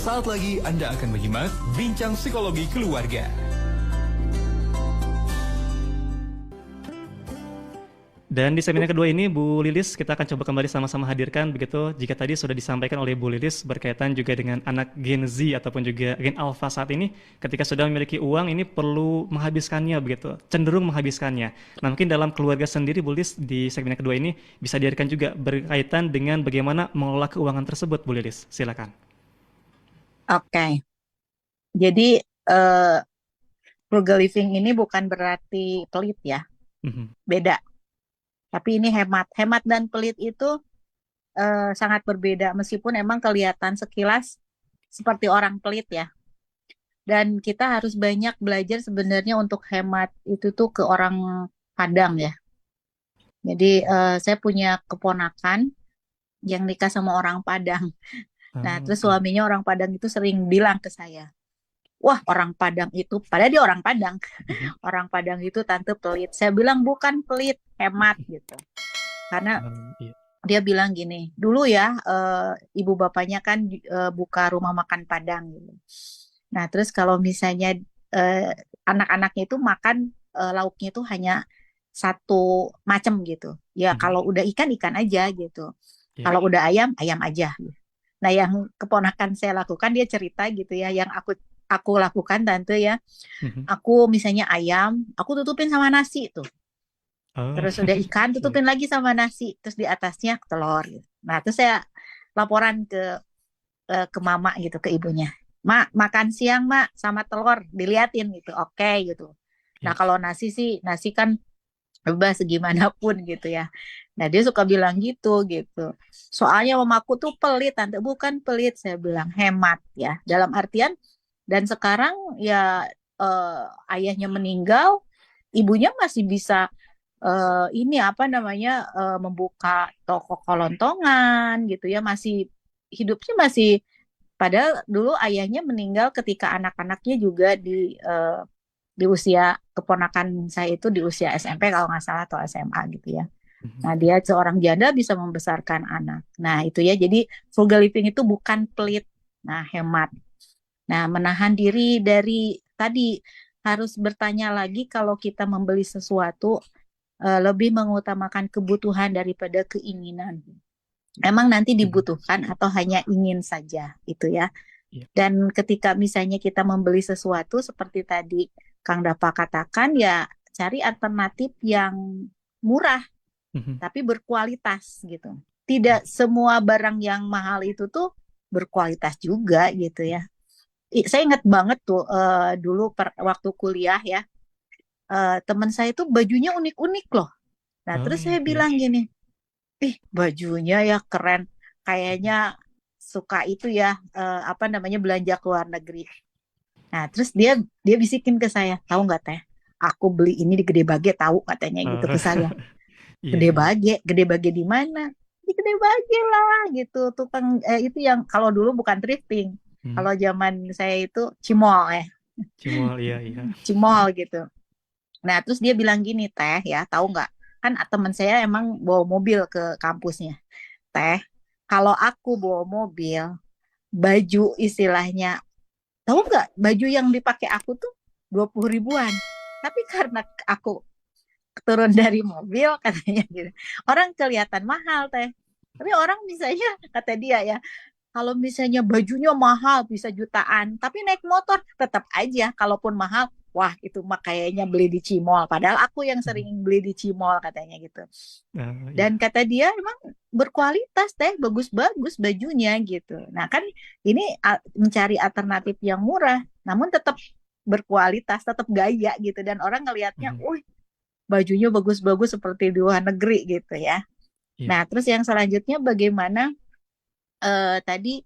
Sesaat lagi Anda akan menyimak Bincang Psikologi Keluarga. Dan di seminar kedua ini, Bu Lilis, kita akan coba kembali sama-sama hadirkan begitu. Jika tadi sudah disampaikan oleh Bu Lilis berkaitan juga dengan anak Gen Z ataupun juga Gen Alpha saat ini, ketika sudah memiliki uang ini perlu menghabiskannya begitu, cenderung menghabiskannya. Nah mungkin dalam keluarga sendiri, Bu Lilis, di seminar kedua ini bisa dihadirkan juga berkaitan dengan bagaimana mengelola keuangan tersebut, Bu Lilis. Silakan. Oke, jadi frugal living ini bukan berarti pelit ya, beda. Tapi ini hemat. Hemat dan pelit itu sangat berbeda, meskipun emang kelihatan sekilas seperti orang pelit ya. Dan kita harus banyak belajar sebenarnya untuk hemat itu tuh ke orang Padang ya. Jadi saya punya keponakan yang nikah sama orang Padang. Nah, terus suaminya orang Padang itu sering bilang ke saya, wah orang Padang itu, padahal dia orang Padang, orang Padang itu tante pelit. Saya bilang bukan pelit, hemat gitu. Karena dia bilang gini, dulu ya ibu bapaknya kan buka rumah makan Padang gitu. Nah terus kalau misalnya anak-anaknya itu makan lauknya itu hanya satu macam gitu. Ya kalau udah ikan aja gitu. Kalau udah ayam aja. Nah yang keponakan saya lakukan, dia cerita gitu ya, yang aku lakukan tante ya. Aku misalnya ayam, aku tutupin sama nasi tuh. Terus udah ikan, tutupin lagi sama nasi, terus di atasnya telur gitu. Nah terus saya laporan ke mama gitu, ke ibunya, mak makan siang mak sama telur, diliatin gitu, oke gitu. Nah kalau nasi sih, nasi kan bebas segimanapun gitu ya. Nah dia suka bilang gitu. Soalnya mamaku tuh pelit tante, bukan pelit, saya bilang hemat ya. Dalam artian, dan sekarang ya ayahnya meninggal, ibunya masih bisa ini apa namanya membuka toko kelontongan gitu ya, masih hidupnya masih, padahal dulu ayahnya meninggal ketika anak-anaknya juga di usia keponakan saya itu di usia SMP kalau nggak salah atau SMA gitu ya. Nah dia seorang janda bisa membesarkan anak. Nah itu ya, jadi frugal living itu bukan pelit, nah hemat. Nah menahan diri dari tadi, harus bertanya lagi kalau kita membeli sesuatu lebih mengutamakan kebutuhan daripada keinginan. Emang nanti dibutuhkan atau hanya ingin saja itu ya. Dan ketika misalnya kita membeli sesuatu seperti tadi Kang Dapa katakan, ya cari alternatif yang murah tapi berkualitas gitu. Tidak semua barang yang mahal itu tuh berkualitas juga gitu ya. Saya ingat banget tuh dulu waktu kuliah ya, teman saya tuh bajunya unik-unik loh. Nah, terus saya bilang gini, ih bajunya ya keren, kayaknya suka itu ya, apa namanya, belanja ke luar negeri. Nah, terus dia bisikin ke saya, tahu nggak teh, aku beli ini di Gede Bage, tahu katanya gitu ke saya. Gede Bage di mana? Di Gede Bage lah gitu, tukang itu yang kalau dulu bukan thrifting, kalau zaman saya itu Cimol ya. Cimol, iya. Cimol gitu. Nah, terus dia bilang gini, teh ya, tahu nggak? Kan teman saya emang bawa mobil ke kampusnya. Teh, kalau aku bawa mobil, baju istilahnya, tahu nggak? Baju yang dipakai aku tuh 20 ribuan. Tapi karena aku turun dari mobil, katanya gitu, orang kelihatan mahal, teh. Tapi orang misalnya, kata dia ya, kalau misalnya bajunya mahal bisa jutaan, tapi naik motor tetap aja, kalaupun mahal, wah itu mah kayaknya beli di Cimol. Padahal aku yang sering beli di Cimol, katanya gitu. Dan kata dia emang berkualitas teh, bagus-bagus bajunya gitu. Nah kan ini mencari alternatif yang murah, namun tetap berkualitas, tetap gaya gitu. Dan orang ngelihatnya, wih bajunya bagus-bagus seperti di luar negeri gitu ya. Nah terus yang selanjutnya bagaimana tadi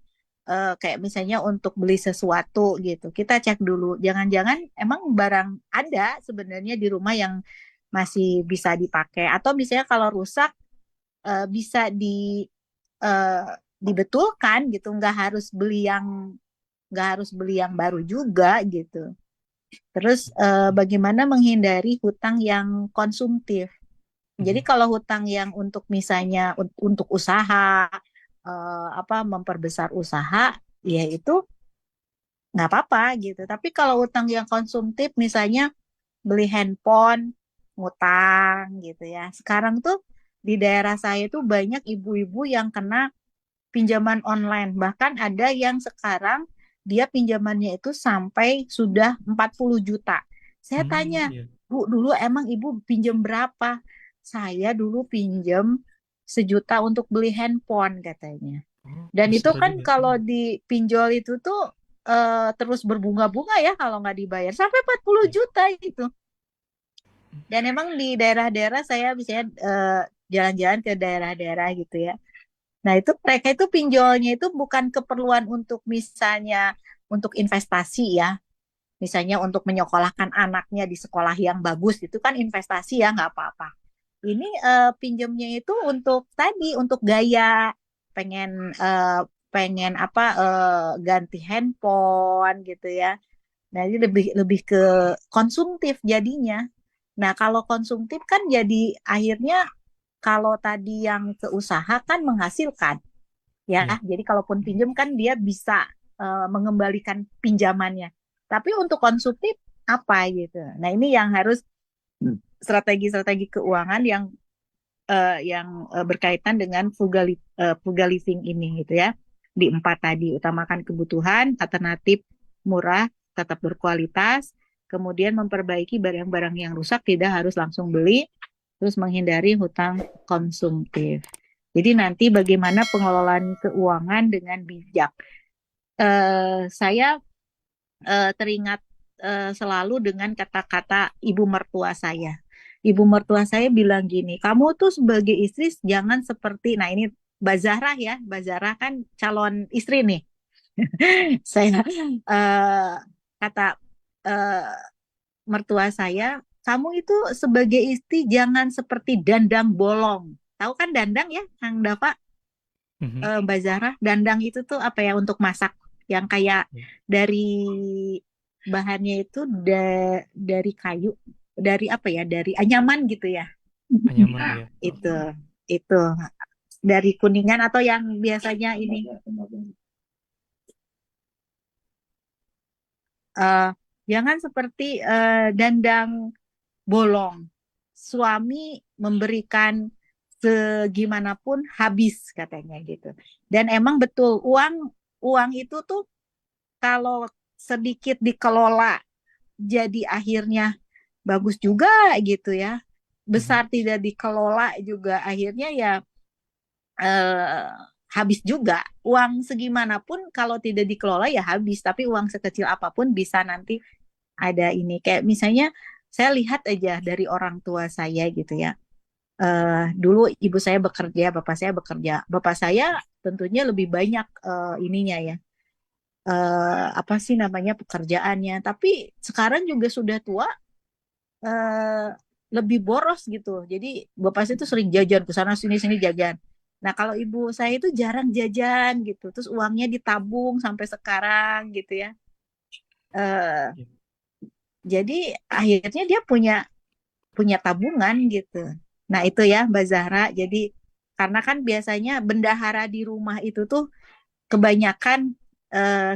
kayak misalnya untuk beli sesuatu gitu, kita cek dulu, jangan-jangan emang barang ada sebenarnya di rumah yang masih bisa dipakai, atau misalnya kalau rusak bisa dibetulkan gitu, nggak harus beli yang baru juga gitu. Terus bagaimana menghindari hutang yang konsumtif. Jadi kalau hutang yang untuk misalnya untuk usaha, apa memperbesar usaha, ya itu nggak apa-apa gitu. Tapi kalau utang yang konsumtif, misalnya beli handphone, ngutang gitu ya. Sekarang tuh di daerah saya tuh banyak ibu-ibu yang kena pinjaman online. Bahkan ada yang sekarang dia pinjamannya itu sampai sudah 40 juta. Saya tanya, Iya. Bu, dulu emang ibu pinjam berapa? Saya dulu pinjam 1 juta untuk beli handphone katanya. Oh, Dan itu besar kan juga. kalau dipinjol itu tuh terus berbunga-bunga ya kalau nggak dibayar. Sampai 40 Iya. juta itu. Dan emang di daerah-daerah saya misalnya jalan-jalan ke daerah-daerah gitu ya. Nah, itu mereka itu pinjolnya itu bukan keperluan untuk misalnya untuk investasi ya. Misalnya untuk menyekolahkan anaknya di sekolah yang bagus itu kan investasi ya nggak apa-apa. Ini pinjamnya itu untuk tadi untuk gaya pengen pengen apa ganti handphone gitu ya. Nah, ini lebih lebih ke konsumtif jadinya. Nah, kalau konsumtif kan jadi akhirnya kalau tadi yang ke usaha kan menghasilkan ya. Iya. Jadi kalaupun pinjam kan dia bisa mengembalikan pinjamannya. Tapi untuk konsumtif apa gitu. Nah, ini yang harus strategi-strategi keuangan yang berkaitan dengan frugal living ini gitu ya. Di 4 tadi utamakan kebutuhan, alternatif murah, tetap berkualitas, kemudian memperbaiki barang-barang yang rusak tidak harus langsung beli, terus menghindari hutang konsumtif. Jadi nanti bagaimana pengelolaan keuangan dengan bijak. Saya teringat selalu dengan kata-kata ibu mertua saya. Ibu mertua saya bilang gini, kamu tuh sebagai istri jangan seperti, nah ini Mbak Zahra ya, Mbak Zahra kan calon istri nih. Saya kata eh, mertua saya, kamu itu sebagai istri jangan seperti dandang bolong. Tahu kan dandang ya, Kang Dava, Mhm. Mbak Zahra, dandang itu tuh apa ya untuk masak, yang kayak Iya. dari bahannya itu dari kayu, dari apa ya, dari anyaman gitu ya. Anyaman ya. Itu, itu dari kuningan atau yang biasanya ini eh, jangan seperti dandang bolong. Suami memberikan segimanapun habis katanya gitu. Dan emang betul uang uang itu tuh kalau sedikit dikelola jadi akhirnya bagus juga gitu ya. Mhm. Besar tidak dikelola juga akhirnya ya eh, habis juga. Uang segimanapun kalau tidak dikelola ya habis, tapi uang sekecil apapun bisa nanti ada ini. Kayak misalnya saya lihat aja dari orang tua saya gitu ya. Dulu ibu saya bekerja, bapak saya bekerja. Bapak saya tentunya lebih banyak ininya ya. Apa sih namanya pekerjaannya. Tapi sekarang juga sudah tua, eh, lebih boros gitu. Jadi bapak saya itu sering jajan ke sana sini sini jajan. Nah, kalau ibu saya itu jarang jajan gitu. Terus uangnya ditabung sampai sekarang gitu ya. Eh, Iya. jadi akhirnya dia punya punya tabungan gitu. Nah, itu ya Mbak Zahra. Jadi karena kan biasanya bendahara di rumah itu tuh kebanyakan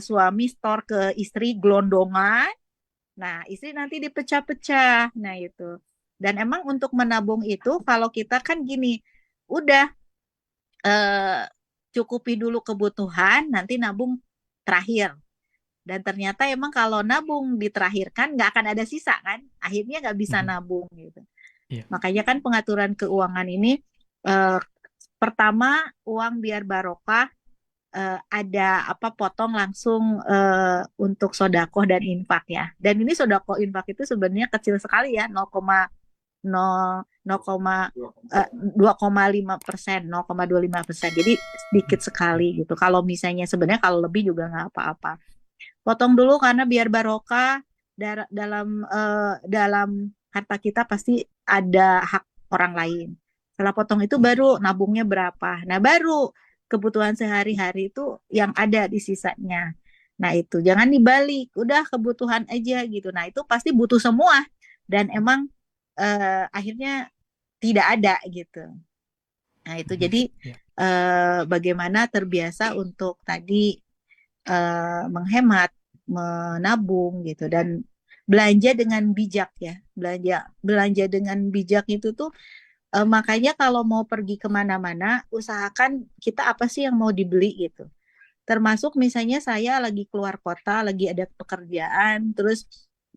suami store ke istri gelondongan. Nah, istri nanti dipecah-pecah. Nah, itu. Dan emang untuk menabung itu kalau kita kan gini, udah eh, cukupi dulu kebutuhan, nanti nabung terakhir. Dan ternyata emang kalau nabung diterakhirkan nggak akan ada sisa kan, akhirnya nggak bisa Mhm. nabung gitu. Iya. Makanya kan pengaturan keuangan ini eh, pertama uang biar barokah, ada apa potong langsung untuk sodakoh dan infak ya. Dan ini sodakoh infak itu sebenarnya kecil sekali ya, 2,5%, 0,25%. Jadi sedikit Mhm. Iya. sekali gitu. Kalau misalnya sebenarnya kalau lebih juga nggak apa-apa. Potong dulu karena biar barokah dalam harta kita pasti ada hak orang lain. Setelah potong itu baru nabungnya berapa. Nah, baru kebutuhan sehari-hari itu yang ada di sisanya. Nah, itu jangan dibalik, udah kebutuhan aja gitu. Nah, itu pasti butuh semua dan emang akhirnya tidak ada gitu. Nah, itu Mhm. jadi Iya. bagaimana terbiasa untuk tadi menghemat. menabung gitu dan belanja dengan bijak ya. Belanja belanja dengan bijak itu tuh makanya kalau mau pergi kemana-mana, usahakan kita apa sih yang mau dibeli gitu. Termasuk misalnya saya lagi keluar kota, lagi ada pekerjaan, terus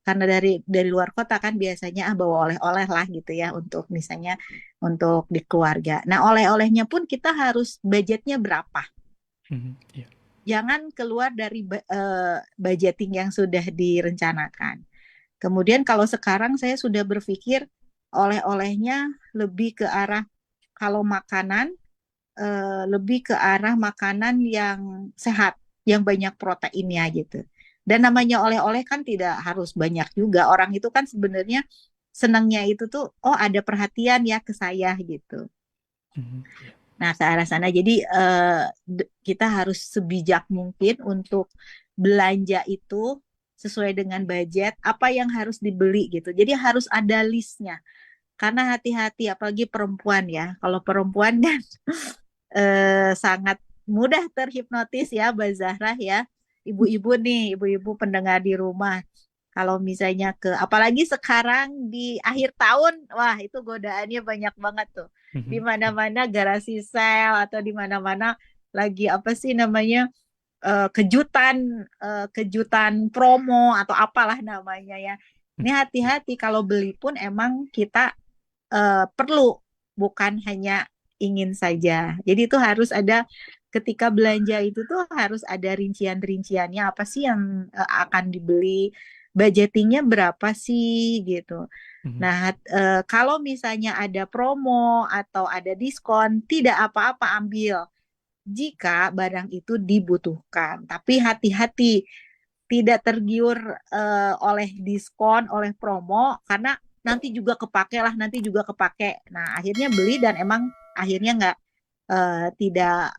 karena dari luar kota kan biasanya bawa oleh-oleh lah gitu ya untuk misalnya untuk di keluarga. Nah, oleh-olehnya pun kita harus budgetnya berapa. Iya. Jangan keluar dari budgeting yang sudah direncanakan. Kemudian kalau sekarang saya sudah berpikir oleh-olehnya lebih ke arah kalau makanan lebih ke arah makanan yang sehat, yang banyak proteinnya gitu. Dan namanya oleh-oleh kan tidak harus banyak juga. Orang itu kan sebenarnya senangnya itu tuh, oh ada perhatian ya ke saya gitu. Iya. Nah, ke arah sana. Jadi kita harus sebijak mungkin untuk belanja itu sesuai dengan budget, apa yang harus dibeli gitu. Jadi harus ada listnya. Karena hati-hati, apalagi perempuan ya. Kalau perempuan kan sangat mudah terhipnotis ya, Mbak Zahra ya. Ibu-ibu nih, ibu-ibu pendengar di rumah. Kalau misalnya apalagi sekarang di akhir tahun, wah itu godaannya banyak banget tuh. Di mana-mana garasi sale atau di mana-mana lagi apa sih namanya kejutan promo atau apalah namanya ya. Ini hati-hati kalau beli pun emang kita perlu, bukan hanya ingin saja. Jadi itu harus ada ketika belanja itu tuh harus ada rincian-rinciannya apa sih yang akan dibeli, budgetingnya berapa sih gitu. Nah, kalau misalnya ada promo atau ada diskon, tidak apa-apa ambil jika barang itu dibutuhkan. Tapi hati-hati tidak tergiur oleh diskon, oleh promo, karena nanti juga kepake lah, nanti juga kepake. Nah, akhirnya beli dan emang akhirnya nggak tidak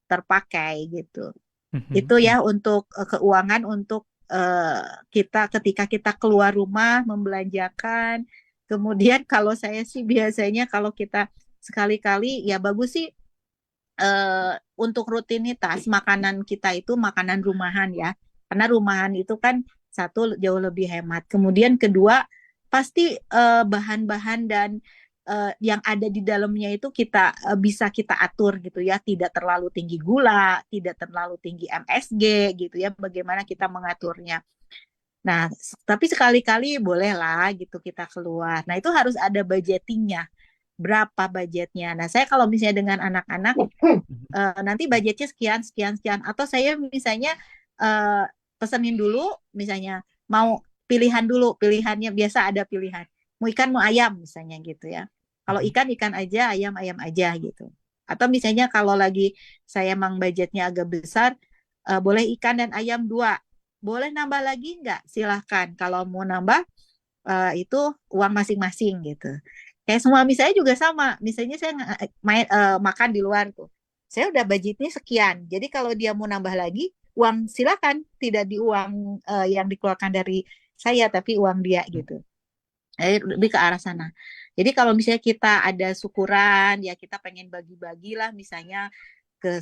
terpakai gitu. Itu ya untuk keuangan untuk kita ketika kita keluar rumah membelanjakan. Kemudian kalau saya sih biasanya kalau kita sekali-kali ya bagus sih untuk rutinitas makanan kita itu makanan rumahan ya. Karena rumahan itu kan satu jauh lebih hemat. Kemudian kedua pasti bahan-bahan dan yang ada di dalamnya itu kita bisa kita atur gitu ya. Tidak terlalu tinggi gula, tidak terlalu tinggi MSG gitu ya. Bagaimana kita mengaturnya. Nah, tapi sekali-kali bolehlah gitu kita keluar. Nah, itu harus ada budgetingnya. Berapa budgetnya? Nah, saya kalau misalnya dengan anak-anak nanti budgetnya sekian, sekian, sekian. Atau saya misalnya eh, pesenin dulu, misalnya mau pilihan dulu, pilihannya biasa ada pilihan. Mau ikan, mau ayam misalnya gitu ya. Kalau ikan, ikan aja, ayam, ayam aja gitu. Atau misalnya kalau lagi saya emang budgetnya agak besar, boleh ikan dan ayam dua. Boleh nambah lagi nggak? Silahkan. Kalau mau nambah, itu uang masing-masing gitu. Kayak suami saya juga sama. Misalnya saya makan di luar tuh. Saya udah budgetnya sekian. Jadi kalau dia mau nambah lagi, uang silakan. Tidak di uang yang dikeluarkan dari saya, tapi uang dia gitu. Lebih ke arah sana. Jadi kalau misalnya kita ada syukuran, ya kita pengen bagi-bagi lah misalnya ke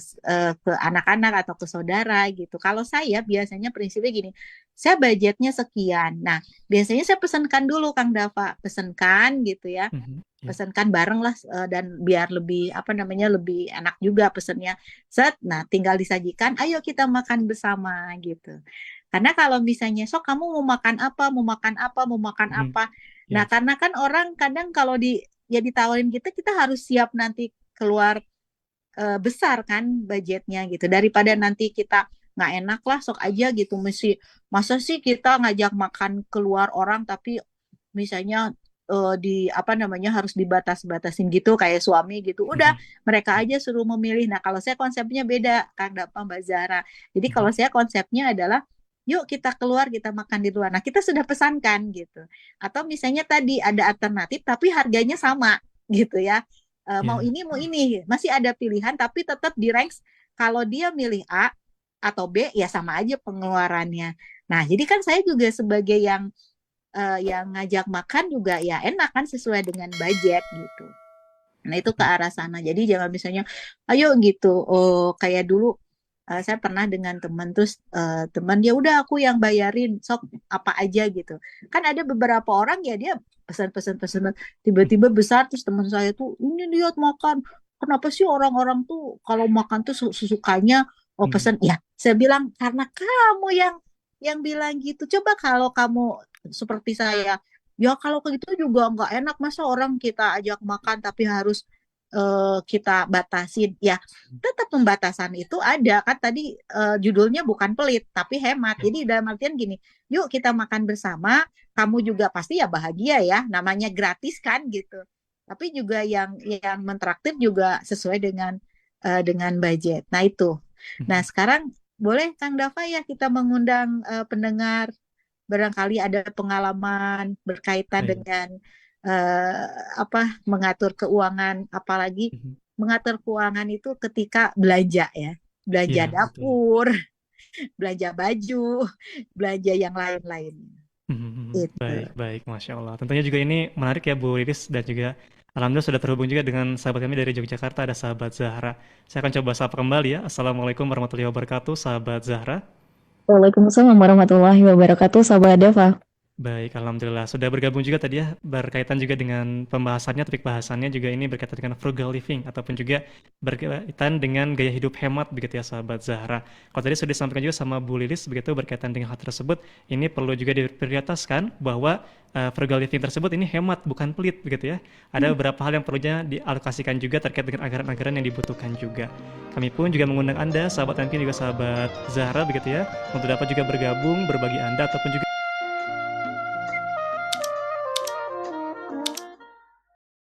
anak-anak atau ke saudara gitu. Kalau saya biasanya prinsipnya gini, saya budgetnya sekian. Nah, biasanya saya pesankan dulu Kang Dava, pesankan gitu ya. Pesankan bareng lah dan biar lebih apa namanya lebih enak juga pesennya. Set, nah tinggal disajikan, ayo kita makan bersama gitu. Karena kalau misalnya sok kamu mau makan apa, mau makan apa, mau makan apa. Nah, karena kan orang kadang kalau ya ditawarin kita, kita harus siap nanti keluar besar kan budgetnya gitu daripada nanti kita nggak enak lah sok aja gitu masa sih kita ngajak makan keluar orang tapi misalnya di apa namanya harus dibatas-batasin gitu kayak suami gitu udah mereka aja suruh memilih. Nah kalau saya konsepnya beda Kang Dapa Mbak Zahra, jadi kalau saya konsepnya adalah yuk kita keluar kita makan di luar, nah kita sudah pesankan gitu, atau misalnya tadi ada alternatif tapi harganya sama gitu ya. Mau ini mau ini masih ada pilihan tapi tetap di ranks kalau dia milih A atau B ya sama aja pengeluarannya. Nah jadi kan saya juga sebagai yang ngajak makan juga ya enak kan sesuai dengan budget gitu. Nah itu ke arah sana. Jadi jangan misalnya ayo gitu kayak dulu Saya pernah dengan teman, terus teman, ya udah aku yang bayarin, sok apa aja gitu. Kan ada beberapa orang ya dia pesan-pesan tiba-tiba besar, terus teman saya tuh ini lihat makan. Kenapa sih orang-orang tuh kalau makan tuh sesukanya Hmm. pesan? Ya, saya bilang karena kamu yang bilang gitu. Coba kalau kamu seperti saya, ya kalau gitu juga nggak enak, masa orang kita ajak makan tapi harus kita batasin. Ya, tetap pembatasan itu ada kan, tadi judulnya bukan pelit tapi hemat. Jadi dalam artian gini, yuk kita makan bersama, kamu juga pasti ya bahagia ya, namanya gratis kan gitu. Tapi juga yang mentraktir juga sesuai dengan budget. Nah itu. Nah Hmm. sekarang boleh Kang Dava ya kita mengundang pendengar, barangkali ada pengalaman berkaitan Baik. dengan eh, mengatur keuangan, apalagi Mhm. mengatur keuangan itu ketika belanja ya, belanja Iya, betul. dapur, belanja baju, belanja yang lain-lain. Mhm, mhm. Itu. Baik, baik, Masya Allah. Tentunya juga ini menarik ya Bu Lilis dan juga Alhamdulillah sudah terhubung juga dengan sahabat kami dari Yogyakarta, ada sahabat Zahra. Saya akan coba sapa kembali ya. Assalamualaikum warahmatullahi wabarakatuh, sahabat Zahra. Waalaikumsalam warahmatullahi wabarakatuh, sahabat Dava. Baik, alhamdulillah sudah bergabung juga tadi ya, berkaitan juga dengan pembahasannya, topik bahasannya juga ini berkaitan dengan frugal living ataupun juga berkaitan dengan gaya hidup hemat begitu ya sahabat Zahra. Kalau tadi sudah disampaikan juga sama Bu Lilis begitu berkaitan dengan hal tersebut, ini perlu juga diprioritaskan bahwa frugal living tersebut ini hemat bukan pelit begitu ya. Ada beberapa hal yang perlunya dialokasikan juga terkait dengan anggaran-anggaran yang dibutuhkan juga. Kami pun juga mengundang Anda, sahabat MP juga sahabat Zahra begitu ya, untuk dapat juga bergabung, berbagi Anda ataupun juga